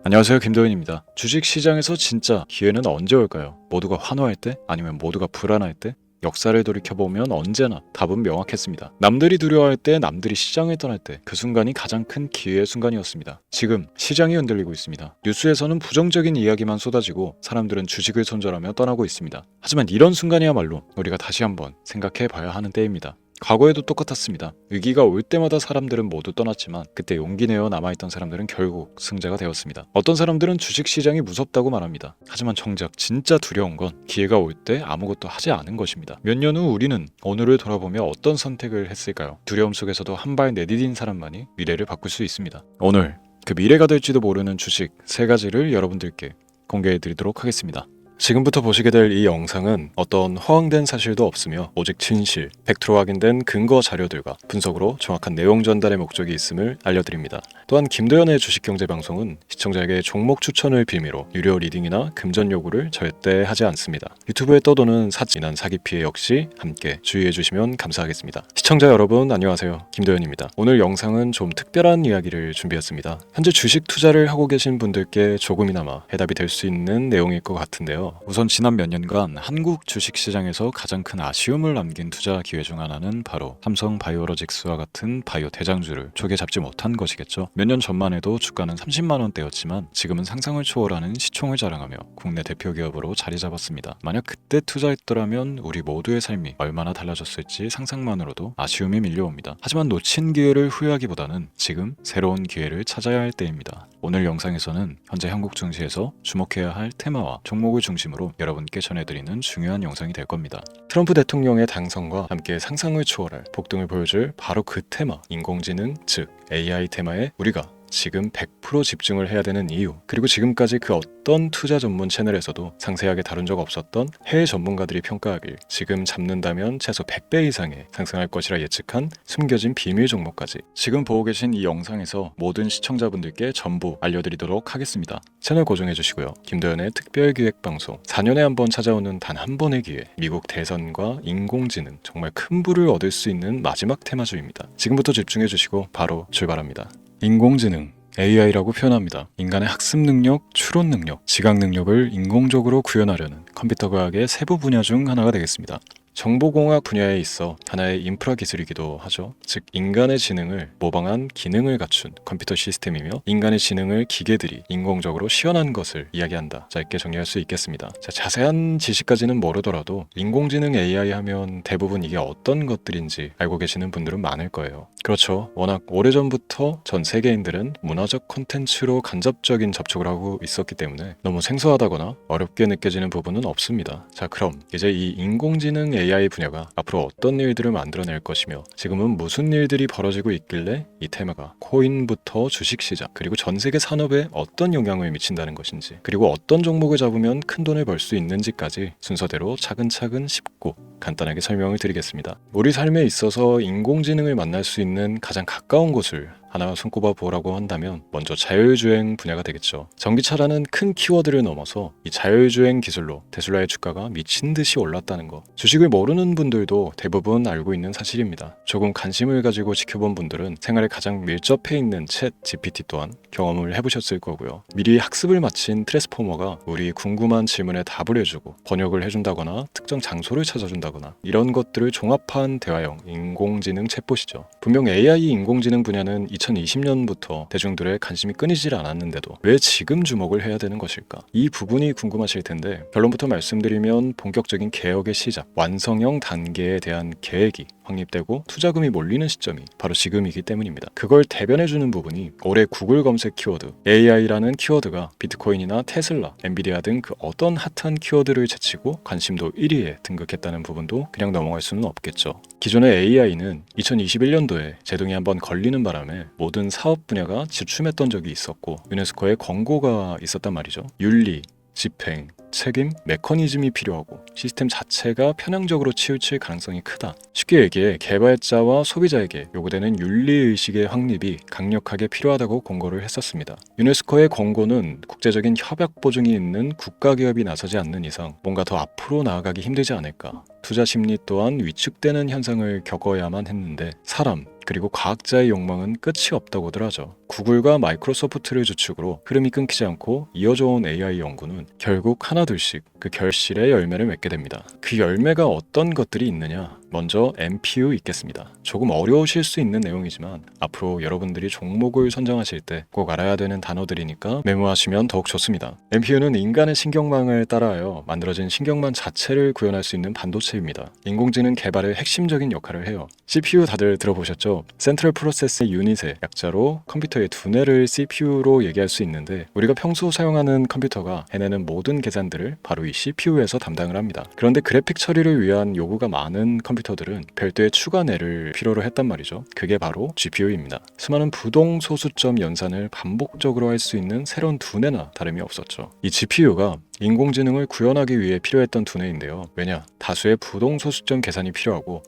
안녕하세요, 김도현입니다. 주식시장에서 진짜 기회는 언제 올까요? 모두가 환호할 때? 아니면 모두가 불안할 때? 역사를 돌이켜보면 언제나 답은 명확했습니다. 남들이 두려워할 때, 남들이 시장을 떠날 때, 그 순간이 가장 큰 기회의 순간이었습니다. 지금 시장이 흔들리고 있습니다. 뉴스에서는 부정적인 이야기만 쏟아지고 사람들은 주식을 손절하며 떠나고 있습니다. 하지만 이런 순간이야말로 우리가 다시 한번 생각해 봐야 하는 때입니다. 과거에도 똑같았습니다. 위기가 올 때마다 사람들은 모두 떠났지만 그때 용기 내어 남아있던 사람들은 결국 승자가 되었습니다. 어떤 사람들은 주식시장이 무섭다고 말합니다. 하지만 정작 진짜 두려운 건 기회가 올 때 아무것도 하지 않은 것입니다. 몇 년 후 우리는 오늘을 돌아보며 어떤 선택을 했을까요? 두려움 속에서도 한 발 내디딘 사람만이 미래를 바꿀 수 있습니다. 오늘 그 미래가 될지도 모르는 주식 3가지를 여러분들께 공개해드리도록 하겠습니다. 지금부터 보시게 될 이 영상은 어떤 허황된 사실도 없으며 오직 진실, 팩트로 확인된 근거 자료들과 분석으로 정확한 내용 전달의 목적이 있음을 알려드립니다. 또한 김도현의 주식경제방송은 시청자에게 종목 추천을 빌미로 유료 리딩이나 금전 요구를 절대 하지 않습니다. 유튜브에 떠도는 사진한 사기 피해 역시 함께 주의해 주시면 감사하겠습니다. 시청자 여러분 안녕하세요. 김도현입니다. 오늘 영상은 좀 특별한 이야기를 준비했습니다. 현재 주식 투자를 하고 계신 분들께 조금이나마 해답이 될 수 있는 내용일 것 같은데요. 우선 지난 몇 년간 한국 주식시장에서 가장 큰 아쉬움을 남긴 투자 기회 중 하나는 바로 삼성 바이오로직스와 같은 바이오 대장주를 초기에 잡지 못한 것이겠죠. 몇 년 전만 해도 주가는 30만 원대였지만 지금은 상상을 초월하는 시총을 자랑하며 국내 대표 기업으로 자리 잡았습니다. 만약 그때 투자했더라면 우리 모두의 삶이 얼마나 달라졌을지 상상만으로도 아쉬움이 밀려옵니다. 하지만 놓친 기회를 후회하기보다는 지금 새로운 기회를 찾아야 할 때입니다. 오늘 영상에서는 현재 한국 증시에서 주목해야 할 테마와 종목을 중심으로 여러분께 전해드리는 중요한 영상이 될 겁니다. 트럼프 대통령의 당선과 함께 상상을 초월할 폭등을 보여줄 바로 그 테마, 인공지능, 즉 AI 테마에 우리가 지금 100% 집중을 해야 되는 이유, 그리고 지금까지 그 어떤 투자 전문 채널에서도 상세하게 다룬 적 없었던 해외 전문가들이 평가하길 지금 잡는다면 최소 100배 이상의 상승할 것이라 예측한 숨겨진 비밀 종목까지 지금 보고 계신 이 영상에서 모든 시청자분들께 전부 알려드리도록 하겠습니다. 채널 고정해 주시고요. 김도현의 특별기획방송 4년에 한 번 찾아오는 단 한 번의 기회, 미국 대선과 인공지능, 정말 큰 부를 얻을 수 있는 마지막 테마주입니다. 지금부터 집중해 주시고 바로 출발합니다. 인공지능, AI라고 표현합니다. 인간의 학습 능력, 추론 능력, 지각 능력을 인공적으로 구현하려는 컴퓨터 과학의 세부 분야 중 하나가 되겠습니다. 정보공학 분야에 있어 하나의 인프라 기술이기도 하죠. 즉 인간의 지능을 모방한 기능을 갖춘 컴퓨터 시스템이며 인간의 지능을 기계들이 인공적으로 시연한 것을 이야기한다. 짧게 정리할 수 있겠습니다. 자세한 지식까지는 모르더라도 인공지능 AI 하면 대부분 이게 어떤 것들인지 알고 계시는 분들은 많을 거예요. 그렇죠. 워낙 오래전부터 전 세계인들은 문화적 콘텐츠로 간접적인 접촉을 하고 있었기 때문에 너무 생소하다거나 어렵게 느껴지는 부분은 없습니다. 자, 그럼 이제 이 인공지능 AI 분야가 앞으로 어떤 일들을 만들어낼 것이며 지금은 무슨 일들이 벌어지고 있길래 이 테마가 코인부터 주식시장 그리고 전 세계 산업에 어떤 영향을 미친다는 것인지, 그리고 어떤 종목을 잡으면 큰 돈을 벌 수 있는지까지 순서대로 차근차근 쉽고 간단하게 설명을 드리겠습니다. 우리 삶에 있어서 인공지능을 만날 수 있는 가장 가까운 곳을 하나 손꼽아 보라고 한다면 먼저 자율주행 분야가 되겠죠. 전기차라는 큰 키워드를 넘어서 이 자율주행 기술로 테슬라의 주가가 미친 듯이 올랐다는 거, 주식을 모르는 분들도 대부분 알고 있는 사실입니다. 조금 관심을 가지고 지켜본 분들은 생활에 가장 밀접해 있는 챗 GPT 또한 경험을 해보셨을 거고요. 미리 학습을 마친 트랜스포머가 우리 궁금한 질문에 답을 해주고 번역을 해준다거나 특정 장소를 찾아준다거나 이런 것들을 종합한 대화형 인공지능 챗봇이죠. 분명 AI 인공지능 분야는 2020년부터 대중들의 관심이 끊이질 않았는데도 왜 지금 주목을 해야 되는 것일까? 이 부분이 궁금하실 텐데 결론부터 말씀드리면 본격적인 개혁의 시작, 완성형 단계에 대한 계획이 확립되고 투자금이 몰리는 시점이 바로 지금이기 때문입니다. 그걸 대변해주는 부분이 올해 구글 검색 키워드 AI라는 키워드가 비트코인이나 테슬라, 엔비디아 등 그 어떤 핫한 키워드를 제치고 관심도 1위에 등극했다는 부분도 그냥 넘어갈 수는 없겠죠. 기존의 AI는 2021년도에 제동이 한번 걸리는 바람에 모든 사업 분야가 주춤했던 적이 있었고 유네스코의 권고가 있었단 말이죠. 윤리, 집행, 무책임, 메커니즘이 필요하고 시스템 자체가 편향적으로 치우칠 가능성이 크다. 쉽게 얘기해 개발자와 소비자에게 요구되는 윤리의식의 확립이 강력하게 필요하다고 권고를 했었습니다. 유네스코의 권고는 국제적인 협약 보증이 있는 국가기업이 나서지 않는 이상 뭔가 더 앞으로 나아가기 힘들지 않을까. 투자 심리 또한 위축되는 현상을 겪어야만 했는데 사람 그리고 과학자의 욕망은 끝이 없다고들 하죠. 구글과 마이크로소프트를 주축으로 흐름이 끊기지 않고 이어져 온 AI 연구는 결국 하나둘씩 그 결실의 열매를 맺게 됩니다. 그 열매가 어떤 것들이 있느냐? 먼저 MPU 있겠습니다. 조금 어려우실 수 있는 내용이지만 앞으로 여러분들이 종목을 선정하실 때 꼭 알아야 되는 단어들이니까 메모하시면 더욱 좋습니다. MPU는 인간의 신경망을 따라하여 만들어진 신경망 자체를 구현할 수 있는 반도체입니다. 인공지능 개발의 핵심적인 역할을 해요. CPU 다들 들어보셨죠? 센트럴 프로세스 유닛의 약자로 컴퓨터의 두뇌를 CPU로 얘기할 수 있는데 우리가 평소 사용하는 컴퓨터가 해내는 모든 계산들을 바로 이 CPU에서 담당을 합니다. 그런데 그래픽 처리를 위한 요구가 많은 컴퓨터들은 별도의 추가 뇌를 필요로 했단 말이죠. 그게 바로 GPU입니다. 수많은 부동 소수점 연산을 반복적으로 할 수 있는 새로운 두뇌나 다름이 없었죠. 이 GPU가 인공지능을 구현하기 위해 필요했던 두뇌인데요. 왜냐? 다수의 부동 소수점 계산이 필요하고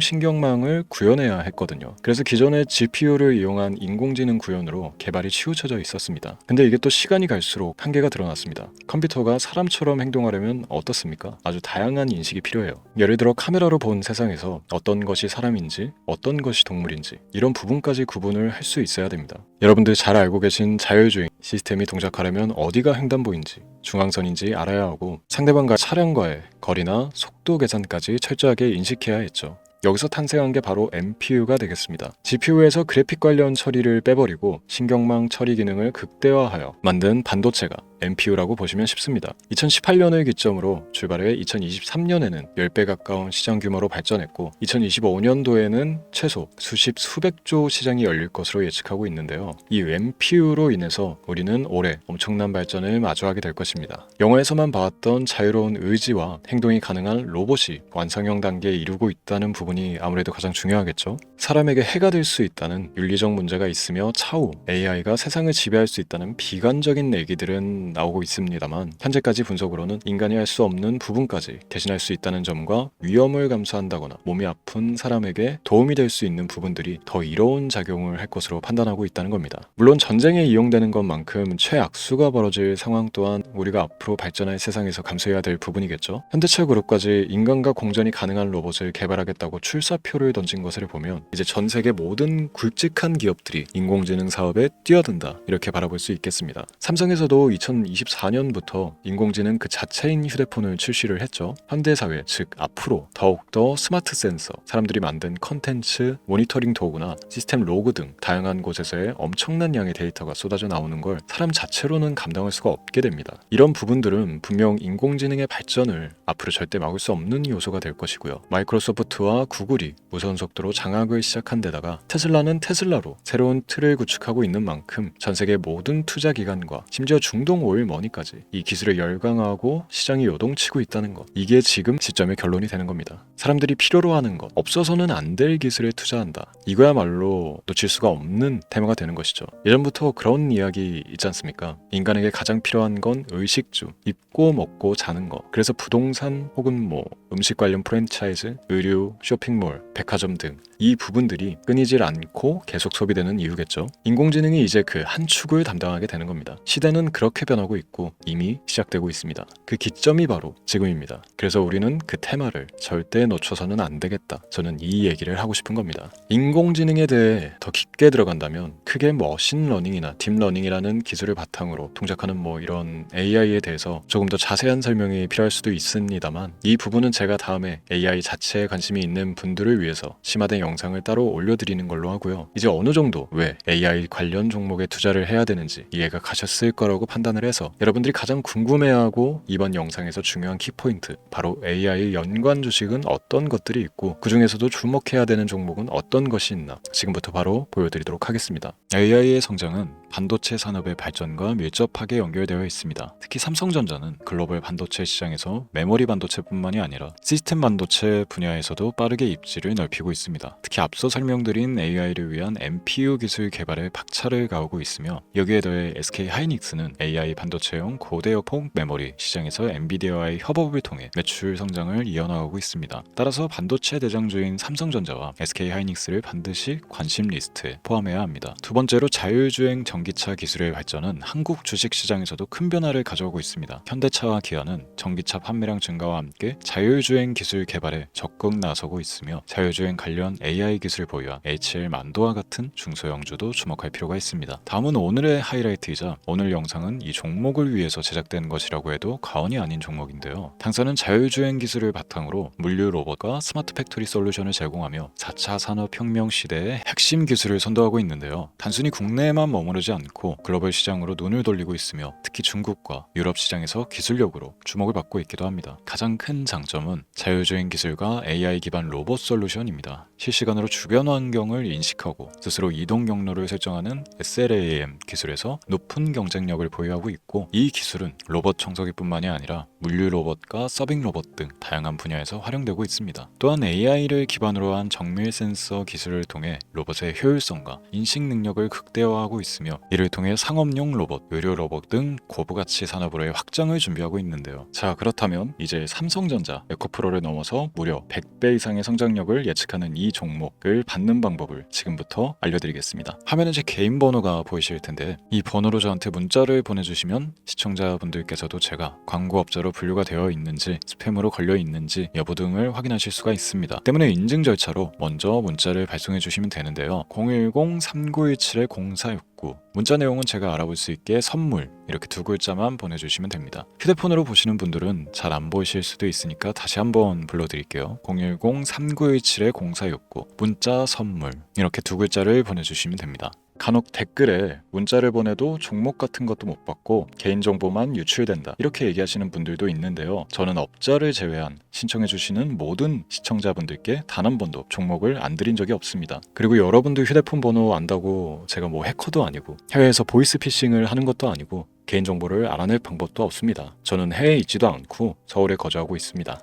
인공신경망을 구현해야 했거든요. 그래서 기존의 GPU를 이용한 인공지능 구현으로 개발이 치우쳐져 있었습니다. 근데 이게 또 시간이 갈수록 한계가 드러났습니다. 컴퓨터가 사람처럼 행동하려면 어떻습니까? 아주 다양한 인식이 필요해요. 예를 들어 카메라로 본 세상에서 어떤 것이 사람인지 어떤 것이 동물인지 이런 부분까지 구분을 할 수 있어야 됩니다. 여러분들 잘 알고 계신 자율주행 시스템이 동작하려면 어디가 횡단보인지 중앙선인지 알아야 하고 상대방과 차량과의 거리나 속도 계산까지 철저하게 인식해야 했죠. 여기서 탄생한 게 바로 MPU가 되겠습니다. GPU에서 그래픽 관련 처리를 빼버리고 신경망 처리 기능을 극대화하여 만든 반도체가 MPU라고 보시면 쉽습니다. 2018년을 기점으로 출발해 2023년에는 10배 가까운 시장 규모로 발전했고 2025년도에는 최소 수백조 시장이 열릴 것으로 예측하고 있는데요. 이 MPU로 인해서 우리는 올해 엄청난 발전을 마주하게 될 것입니다. 영화에서만 봐왔던 자유로운 의지와 행동이 가능한 로봇이 완성형 단계에 이르고 있다는 부분이 아무래도 가장 중요하겠죠. 사람에게 해가 될 수 있다는 윤리적 문제가 있으며 차후 AI가 세상을 지배할 수 있다는 비관적인 얘기들은 나오고 있습니다만 현재까지 분석으로는 인간이 할 수 없는 부분까지 대신할 수 있다는 점과 위험을 감수한다거나 몸이 아픈 사람에게 도움이 될 수 있는 부분들이 더 이로운 작용을 할 것으로 판단하고 있다는 겁니다. 물론 전쟁에 이용되는 것만큼 최악수가 벌어질 상황 또한 우리가 앞으로 발전할 세상에서 감수해야 될 부분이겠죠. 현대차 그룹까지 인간과 공전이 가능한 로봇을 개발하겠다고 출사표를 던진 것을 보면 이제 전 세계 모든 굵직한 기업들이 인공지능 사업에 뛰어든다 이렇게 바라볼 수 있겠습니다. 삼성에서도 2024년부터 인공지능 그 자체인 휴대폰을 출시를 했죠. 현대사회 즉 앞으로 더욱더 스마트 센서, 사람들이 만든 컨텐츠, 모니터링 도구나 시스템 로그 등 다양한 곳에서의 엄청난 양의 데이터가 쏟아져 나오는 걸 사람 자체로는 감당할 수가 없게 됩니다. 이런 부분들은 분명 인공지능의 발전을 앞으로 절대 막을 수 없는 요소가 될 것이고요. 마이크로소프트와 구글이 무선 속도로 장악을 시작한 데다가 테슬라는 테슬라로 새로운 틀을 구축하고 있는 만큼 전 세계 모든 투자 기관과 심지어 중동 오일 머니까지 이 기술을 열광하고 시장이 요동치고 있다는 것, 이게 지금 시점의 결론이 되는 겁니다. 사람들이 필요로 하는 것, 없어서는 안 될 기술에 투자한다. 이거야말로 놓칠 수가 없는 테마가 되는 것이죠. 예전부터 그런 이야기 있지 않습니까? 인간에게 가장 필요한 건 의식주, 입고 먹고 자는 것. 그래서 부동산 혹은 음식 관련 프랜차이즈, 의류, 쇼핑몰, 백화점 등 이 부분들이 끊이질 않고 계속 소비되는 이유겠죠. 인공지능이 이제 그 한 축을 담당하게 되는 겁니다. 시대는 그렇게 변하고 있고 이미 시작되고 있습니다. 그 기점이 바로 지금입니다. 그래서 우리는 그 테마를 절대 놓쳐서는 안 되겠다. 저는 이 얘기를 하고 싶은 겁니다. 인공지능에 대해 더 깊게 들어간다면 크게 머신러닝이나 딥러닝이라는 기술을 바탕으로 동작하는 이런 AI에 대해서 조금 더 자세한 설명이 필요할 수도 있습니다만 이 부분은 제가 다음에 AI 자체에 관심이 있는 분들을 위해서 심화된 영상을 따로 올려드리는 걸로 하고요. 이제 어느 정도 왜 AI 관련 종목에 투자를 해야 되는지 이해가 가셨을 거라고 판단을 해서 여러분들이 가장 궁금해하고 이번 영상에서 중요한 키포인트, 바로 AI 연관 주식은 어떤 것들이 있고 그 중에서도 주목해야 되는 종목은 어떤 것이 있나 지금부터 바로 보여드리도록 하겠습니다. AI의 성장은 반도체 산업의 발전과 밀접하게 연결되어 있습니다. 특히 삼성전자는 글로벌 반도체 시장에서 메모리 반도체뿐만이 아니라 시스템 반도체 분야에서도 빠르게 빠르게 입지를 넓히고 있습니다. 특히 앞서 설명드린 AI를 위한 MPU 기술 개발에 박차를 가하고 있으며 여기에 더해 SK 하이닉스는 AI 반도체용 고대역폭 메모리 시장에서 엔비디아와의 협업을 통해 매출 성장을 이어나가고 있습니다. 따라서 반도체 대장주인 삼성전자와 SK 하이닉스를 반드시 관심 리스트에 포함해야 합니다. 두 번째로 자율주행 전기차 기술의 발전은 한국 주식시장에서도 큰 변화를 가져오고 있습니다. 현대차와 기아는 전기차 판매량 증가와 함께 자율주행 기술 개발에 적극 나서고 있으며 자율주행 관련 AI 기술 보유한 HL 만도와 같은 중소형주도 주목할 필요가 있습니다. 다음은 오늘의 하이라이트이자 오늘 영상은 이 종목을 위해서 제작된 것이라고 해도 과언이 아닌 종목인데요. 당사는 자율주행 기술을 바탕으로 물류 로봇과 스마트 팩토리 솔루션을 제공하며 4차 산업혁명 시대의 핵심 기술을 선도하고 있는데요. 단순히 국내에만 머무르지 않고 글로벌 시장으로 눈을 돌리고 있으며 특히 중국과 유럽 시장에서 기술력으로 주목을 받고 있기도 합니다. 가장 큰 장점은 자율주행 기술과 AI 기반 로봇 솔루션입니다. 실시간으로 주변 환경을 인식하고 스스로 이동 경로를 설정하는 SLAM 기술에서 높은 경쟁력을 보유하고 있고 이 기술은 로봇 청소기뿐만이 아니라 물류 로봇과 서빙 로봇 등 다양한 분야에서 활용되고 있습니다. 또한 AI를 기반으로 한 정밀 센서 기술을 통해 로봇의 효율성과 인식 능력을 극대화하고 있으며 이를 통해 상업용 로봇, 의료 로봇 등 고부가치 산업으로의 확장을 준비하고 있는데요. 자, 그렇다면 이제 삼성전자 에코프로를 넘어서 무려 100배 이상의 성장력을 예측하는 이 종목을 받는 방법을 지금부터 알려드리겠습니다. 화면에 제 개인 번호가 보이실 텐데 이 번호로 저한테 문자를 보내주시면 시청자분들께서도 제가 광고업자로 분류가 되어 있는지 스팸으로 걸려 있는지 여부 등을 확인하실 수가 있습니다. 때문에 인증 절차로 먼저 문자를 발송해 주시면 되는데요. 010-3917-0469 문자 내용은 제가 알아볼 수 있게 선물 이렇게 두 글자만 보내주시면 됩니다. 휴대폰으로 보시는 분들은 잘 안 보이실 수도 있으니까 다시 한번 불러드릴게요. 010-3917-0469 문자 선물 이렇게 두 글자를 보내주시면 됩니다. 간혹 댓글에 문자를 보내도 종목 같은 것도 못 받고 개인정보만 유출된다 이렇게 얘기하시는 분들도 있는데요. 저는 업자를 제외한 신청해주시는 모든 시청자분들께 단 한 번도 종목을 안 드린 적이 없습니다. 그리고 여러분들 휴대폰 번호 안다고 제가 뭐 해커도 아니고 해외에서 보이스피싱을 하는 것도 아니고 개인정보를 알아낼 방법도 없습니다. 저는 해외에 있지도 않고 서울에 거주하고 있습니다.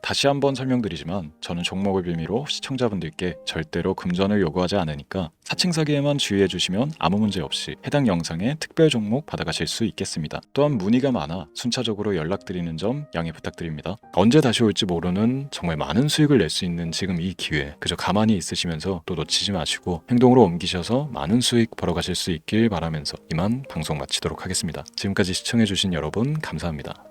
다시 한번 설명드리지만 저는 종목을 빌미로 시청자분들께 절대로 금전을 요구하지 않으니까 사칭 사기에만 주의해 주시면 아무 문제 없이 해당 영상에 특별 종목 받아가실 수 있겠습니다. 또한 문의가 많아 순차적으로 연락드리는 점 양해 부탁드립니다. 언제 다시 올지 모르는 정말 많은 수익을 낼 수 있는 지금 이 기회 그저 가만히 있으시면서 또 놓치지 마시고 행동으로 옮기셔서 많은 수익 벌어가실 수 있길 바라면서 이만 방송 마치도록 하겠습니다. 지금까지 시청해 주신 여러분 감사합니다.